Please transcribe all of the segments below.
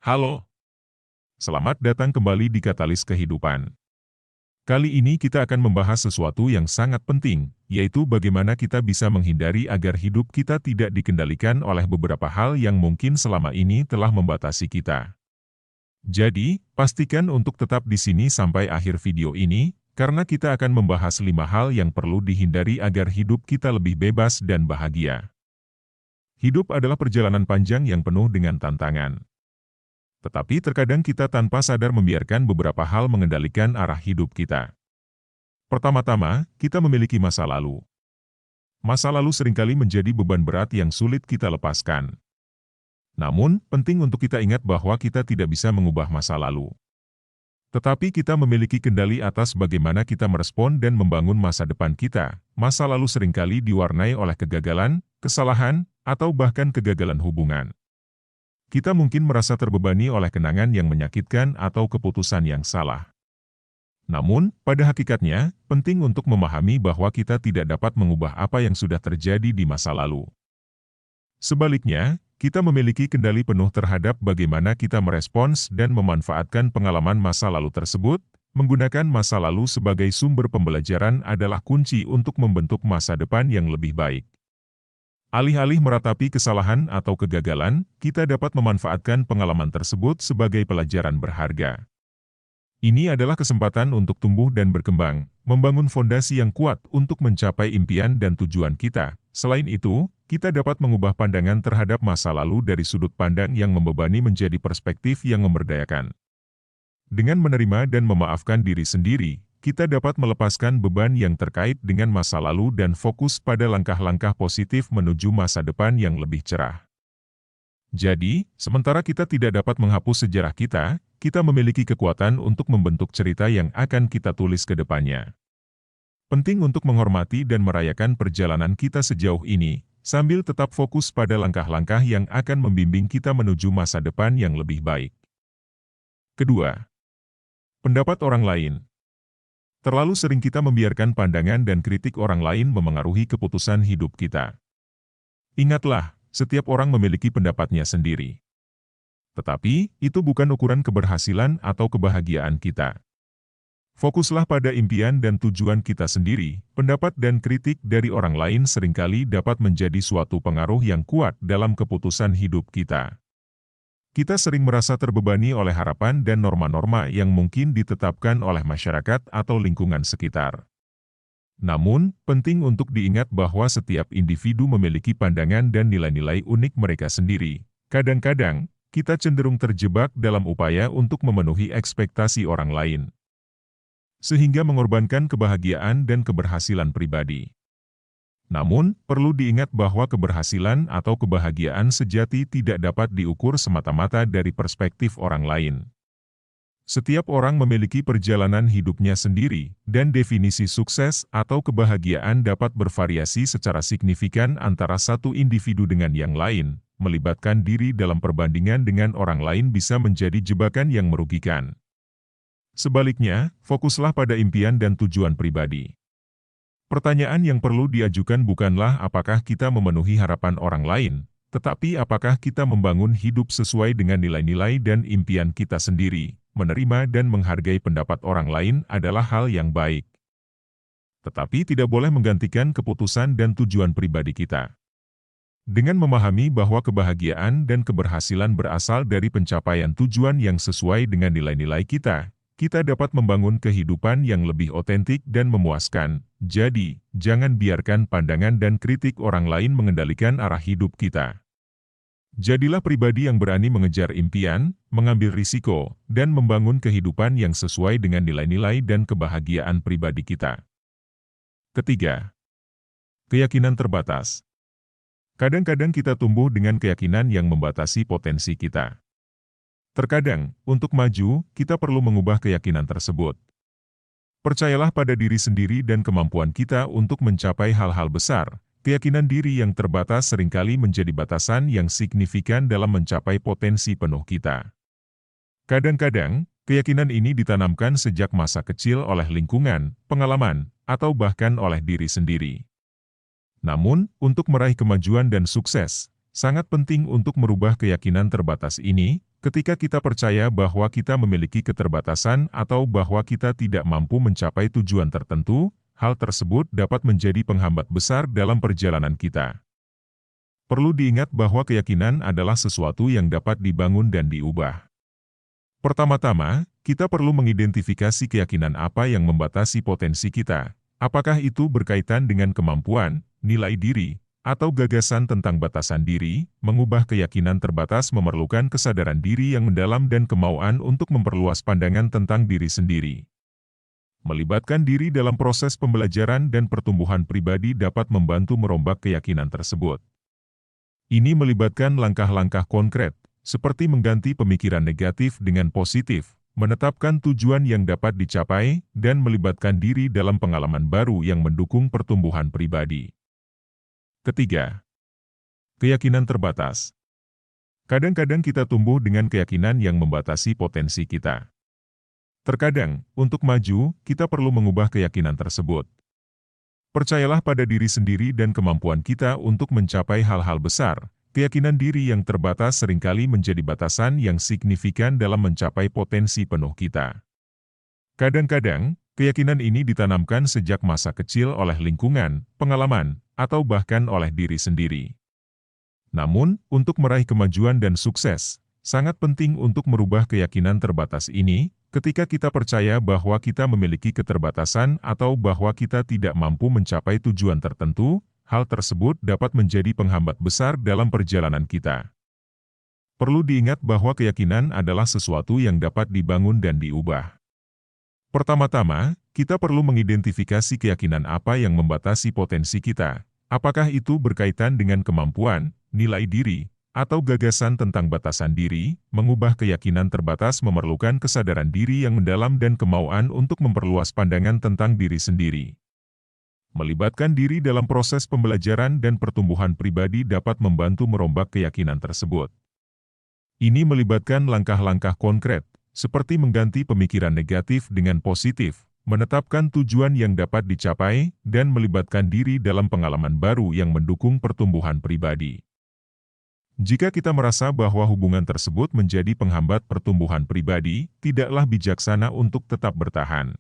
Halo, selamat datang kembali di Katalis Kehidupan. Kali ini kita akan membahas sesuatu yang sangat penting, yaitu bagaimana kita bisa menghindari agar hidup kita tidak dikendalikan oleh beberapa hal yang mungkin selama ini telah membatasi kita. Jadi, pastikan untuk tetap di sini sampai akhir video ini, karena kita akan membahas 5 hal yang perlu dihindari agar hidup kita lebih bebas dan bahagia. Hidup adalah perjalanan panjang yang penuh dengan tantangan. Tetapi terkadang kita tanpa sadar membiarkan beberapa hal mengendalikan arah hidup kita. Pertama-tama, kita memiliki masa lalu. Masa lalu seringkali menjadi beban berat yang sulit kita lepaskan. Namun, penting untuk kita ingat bahwa kita tidak bisa mengubah masa lalu. Tetapi kita memiliki kendali atas bagaimana kita merespon dan membangun masa depan kita. Masa lalu seringkali diwarnai oleh kegagalan, kesalahan, atau bahkan kegagalan hubungan. Kita mungkin merasa terbebani oleh kenangan yang menyakitkan atau keputusan yang salah. Namun, pada hakikatnya, penting untuk memahami bahwa kita tidak dapat mengubah apa yang sudah terjadi di masa lalu. Sebaliknya, kita memiliki kendali penuh terhadap bagaimana kita merespons dan memanfaatkan pengalaman masa lalu tersebut. Menggunakan masa lalu sebagai sumber pembelajaran adalah kunci untuk membentuk masa depan yang lebih baik. Alih-alih meratapi kesalahan atau kegagalan, kita dapat memanfaatkan pengalaman tersebut sebagai pelajaran berharga. Ini adalah kesempatan untuk tumbuh dan berkembang, membangun fondasi yang kuat untuk mencapai impian dan tujuan kita. Selain itu, kita dapat mengubah pandangan terhadap masa lalu dari sudut pandang yang membebani menjadi perspektif yang memberdayakan. Dengan menerima dan memaafkan diri sendiri, kita dapat melepaskan beban yang terkait dengan masa lalu dan fokus pada langkah-langkah positif menuju masa depan yang lebih cerah. Jadi, sementara kita tidak dapat menghapus sejarah kita, kita memiliki kekuatan untuk membentuk cerita yang akan kita tulis ke depannya. Penting untuk menghormati dan merayakan perjalanan kita sejauh ini, sambil tetap fokus pada langkah-langkah yang akan membimbing kita menuju masa depan yang lebih baik. Kedua, pendapat orang lain. Terlalu sering kita membiarkan pandangan dan kritik orang lain memengaruhi keputusan hidup kita. Ingatlah, setiap orang memiliki pendapatnya sendiri. Tetapi, itu bukan ukuran keberhasilan atau kebahagiaan kita. Fokuslah pada impian dan tujuan kita sendiri. Pendapat dan kritik dari orang lain seringkali dapat menjadi suatu pengaruh yang kuat dalam keputusan hidup kita. Kita sering merasa terbebani oleh harapan dan norma-norma yang mungkin ditetapkan oleh masyarakat atau lingkungan sekitar. Namun, penting untuk diingat bahwa setiap individu memiliki pandangan dan nilai-nilai unik mereka sendiri. Kadang-kadang, kita cenderung terjebak dalam upaya untuk memenuhi ekspektasi orang lain, sehingga mengorbankan kebahagiaan dan keberhasilan pribadi. Namun, perlu diingat bahwa keberhasilan atau kebahagiaan sejati tidak dapat diukur semata-mata dari perspektif orang lain. Setiap orang memiliki perjalanan hidupnya sendiri, dan definisi sukses atau kebahagiaan dapat bervariasi secara signifikan antara satu individu dengan yang lain. Melibatkan diri dalam perbandingan dengan orang lain bisa menjadi jebakan yang merugikan. Sebaliknya, fokuslah pada impian dan tujuan pribadi. Pertanyaan yang perlu diajukan bukanlah apakah kita memenuhi harapan orang lain, tetapi apakah kita membangun hidup sesuai dengan nilai-nilai dan impian kita sendiri. Menerima dan menghargai pendapat orang lain adalah hal yang baik, tetapi tidak boleh menggantikan keputusan dan tujuan pribadi kita. Dengan memahami bahwa kebahagiaan dan keberhasilan berasal dari pencapaian tujuan yang sesuai dengan nilai-nilai kita, kita dapat membangun kehidupan yang lebih otentik dan memuaskan. Jadi, jangan biarkan pandangan dan kritik orang lain mengendalikan arah hidup kita. Jadilah pribadi yang berani mengejar impian, mengambil risiko, dan membangun kehidupan yang sesuai dengan nilai-nilai dan kebahagiaan pribadi kita. Ketiga, keyakinan terbatas. Kadang-kadang kita tumbuh dengan keyakinan yang membatasi potensi kita. Terkadang, untuk maju, kita perlu mengubah keyakinan tersebut. Percayalah pada diri sendiri dan kemampuan kita untuk mencapai hal-hal besar. Keyakinan diri yang terbatas seringkali menjadi batasan yang signifikan dalam mencapai potensi penuh kita. Kadang-kadang, keyakinan ini ditanamkan sejak masa kecil oleh lingkungan, pengalaman, atau bahkan oleh diri sendiri. Namun, untuk meraih kemajuan dan sukses, sangat penting untuk merubah keyakinan terbatas ini. Ketika kita percaya bahwa kita memiliki keterbatasan atau bahwa kita tidak mampu mencapai tujuan tertentu, hal tersebut dapat menjadi penghambat besar dalam perjalanan kita. Perlu diingat bahwa keyakinan adalah sesuatu yang dapat dibangun dan diubah. Pertama-tama, kita perlu mengidentifikasi keyakinan apa yang membatasi potensi kita. Apakah itu berkaitan dengan kemampuan, nilai diri, atau gagasan tentang batasan diri? Mengubah keyakinan terbatas memerlukan kesadaran diri yang mendalam dan kemauan untuk memperluas pandangan tentang diri sendiri. Melibatkan diri dalam proses pembelajaran dan pertumbuhan pribadi dapat membantu merombak keyakinan tersebut. Ini melibatkan langkah-langkah konkret, seperti mengganti pemikiran negatif dengan positif, menetapkan tujuan yang dapat dicapai, dan melibatkan diri dalam pengalaman baru yang mendukung pertumbuhan pribadi. Ketiga, keyakinan terbatas. Kadang-kadang kita tumbuh dengan keyakinan yang membatasi potensi kita. Terkadang, untuk maju, kita perlu mengubah keyakinan tersebut. Percayalah pada diri sendiri dan kemampuan kita untuk mencapai hal-hal besar. Keyakinan diri yang terbatas seringkali menjadi batasan yang signifikan dalam mencapai potensi penuh kita. Kadang-kadang, keyakinan ini ditanamkan sejak masa kecil oleh lingkungan, pengalaman, atau bahkan oleh diri sendiri. Namun, untuk meraih kemajuan dan sukses, sangat penting untuk merubah keyakinan terbatas ini. Ketika kita percaya bahwa kita memiliki keterbatasan atau bahwa kita tidak mampu mencapai tujuan tertentu, hal tersebut dapat menjadi penghambat besar dalam perjalanan kita. Perlu diingat bahwa keyakinan adalah sesuatu yang dapat dibangun dan diubah. Pertama-tama, kita perlu mengidentifikasi keyakinan apa yang membatasi potensi kita. Apakah itu berkaitan dengan kemampuan, nilai diri, atau gagasan tentang batasan diri? Mengubah keyakinan terbatas memerlukan kesadaran diri yang mendalam dan kemauan untuk memperluas pandangan tentang diri sendiri. Melibatkan diri dalam proses pembelajaran dan pertumbuhan pribadi dapat membantu merombak keyakinan tersebut. Ini melibatkan langkah-langkah konkret, seperti mengganti pemikiran negatif dengan positif, menetapkan tujuan yang dapat dicapai, dan melibatkan diri dalam pengalaman baru yang mendukung pertumbuhan pribadi. Jika kita merasa bahwa hubungan tersebut menjadi penghambat pertumbuhan pribadi, tidaklah bijaksana untuk tetap bertahan.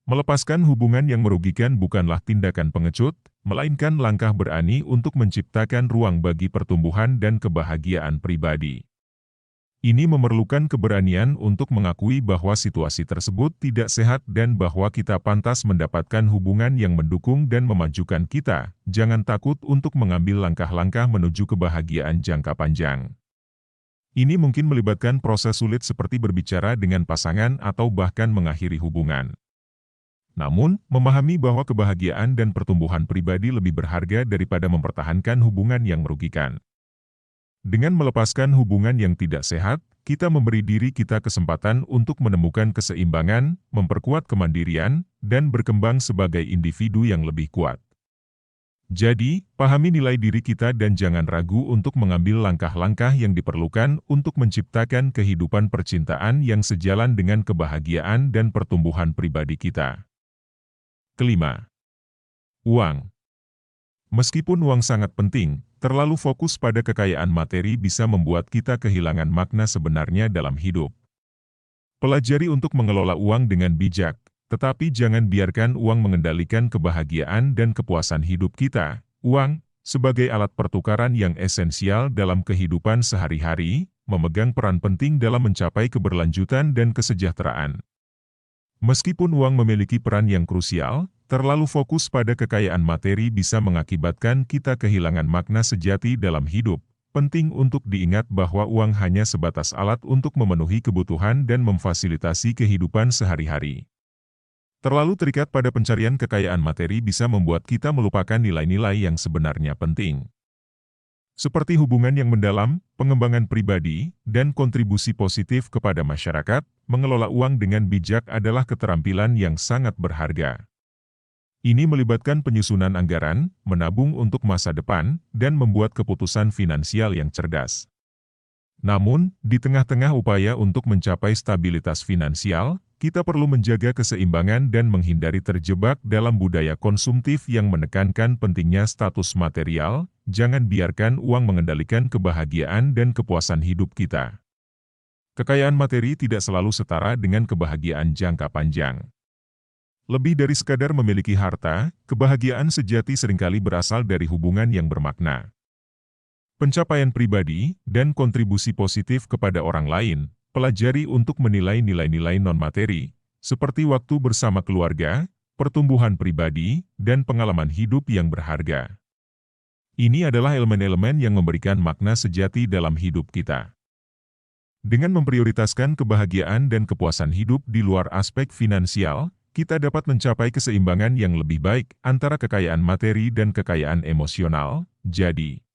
Melepaskan hubungan yang merugikan bukanlah tindakan pengecut, melainkan langkah berani untuk menciptakan ruang bagi pertumbuhan dan kebahagiaan pribadi. Ini memerlukan keberanian untuk mengakui bahwa situasi tersebut tidak sehat dan bahwa kita pantas mendapatkan hubungan yang mendukung dan memajukan kita. Jangan takut untuk mengambil langkah-langkah menuju kebahagiaan jangka panjang. Ini mungkin melibatkan proses sulit seperti berbicara dengan pasangan atau bahkan mengakhiri hubungan. Namun, memahami bahwa kebahagiaan dan pertumbuhan pribadi lebih berharga daripada mempertahankan hubungan yang merugikan. Dengan melepaskan hubungan yang tidak sehat, kita memberi diri kita kesempatan untuk menemukan keseimbangan, memperkuat kemandirian, dan berkembang sebagai individu yang lebih kuat. Jadi, pahami nilai diri kita dan jangan ragu untuk mengambil langkah-langkah yang diperlukan untuk menciptakan kehidupan percintaan yang sejalan dengan kebahagiaan dan pertumbuhan pribadi kita. Kelima, uang. Meskipun uang sangat penting, terlalu fokus pada kekayaan materi bisa membuat kita kehilangan makna sebenarnya dalam hidup. Pelajari untuk mengelola uang dengan bijak, tetapi jangan biarkan uang mengendalikan kebahagiaan dan kepuasan hidup kita. Uang, sebagai alat pertukaran yang esensial dalam kehidupan sehari-hari, memegang peran penting dalam mencapai keberlanjutan dan kesejahteraan. Meskipun uang memiliki peran yang krusial, terlalu fokus pada kekayaan materi bisa mengakibatkan kita kehilangan makna sejati dalam hidup. Penting untuk diingat bahwa uang hanya sebatas alat untuk memenuhi kebutuhan dan memfasilitasi kehidupan sehari-hari. Terlalu terikat pada pencarian kekayaan materi bisa membuat kita melupakan nilai-nilai yang sebenarnya penting. Seperti hubungan yang mendalam, pengembangan pribadi, dan kontribusi positif kepada masyarakat, mengelola uang dengan bijak adalah keterampilan yang sangat berharga. Ini melibatkan penyusunan anggaran, menabung untuk masa depan, dan membuat keputusan finansial yang cerdas. Namun, di tengah-tengah upaya untuk mencapai stabilitas finansial, kita perlu menjaga keseimbangan dan menghindari terjebak dalam budaya konsumtif yang menekankan pentingnya status material. Jangan biarkan uang mengendalikan kebahagiaan dan kepuasan hidup kita. Kekayaan materi tidak selalu setara dengan kebahagiaan jangka panjang. Lebih dari sekadar memiliki harta, kebahagiaan sejati seringkali berasal dari hubungan yang bermakna. Pencapaian pribadi dan kontribusi positif kepada orang lain, pelajari untuk menilai nilai-nilai non-materi, seperti waktu bersama keluarga, pertumbuhan pribadi, dan pengalaman hidup yang berharga. Ini adalah elemen-elemen yang memberikan makna sejati dalam hidup kita. Dengan memprioritaskan kebahagiaan dan kepuasan hidup di luar aspek finansial, kita dapat mencapai keseimbangan yang lebih baik antara kekayaan materi dan kekayaan emosional. Jadi,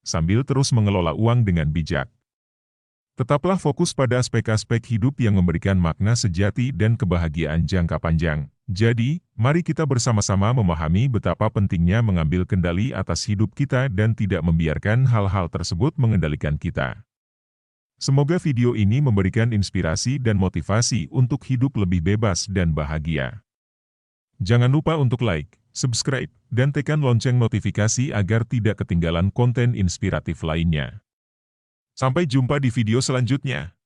sambil terus mengelola uang dengan bijak, tetaplah fokus pada aspek-aspek hidup yang memberikan makna sejati dan kebahagiaan jangka panjang. Jadi, mari kita bersama-sama memahami betapa pentingnya mengambil kendali atas hidup kita dan tidak membiarkan hal-hal tersebut mengendalikan kita. Semoga video ini memberikan inspirasi dan motivasi untuk hidup lebih bebas dan bahagia. Jangan lupa untuk like, subscribe, dan tekan lonceng notifikasi agar tidak ketinggalan konten inspiratif lainnya. Sampai jumpa di video selanjutnya.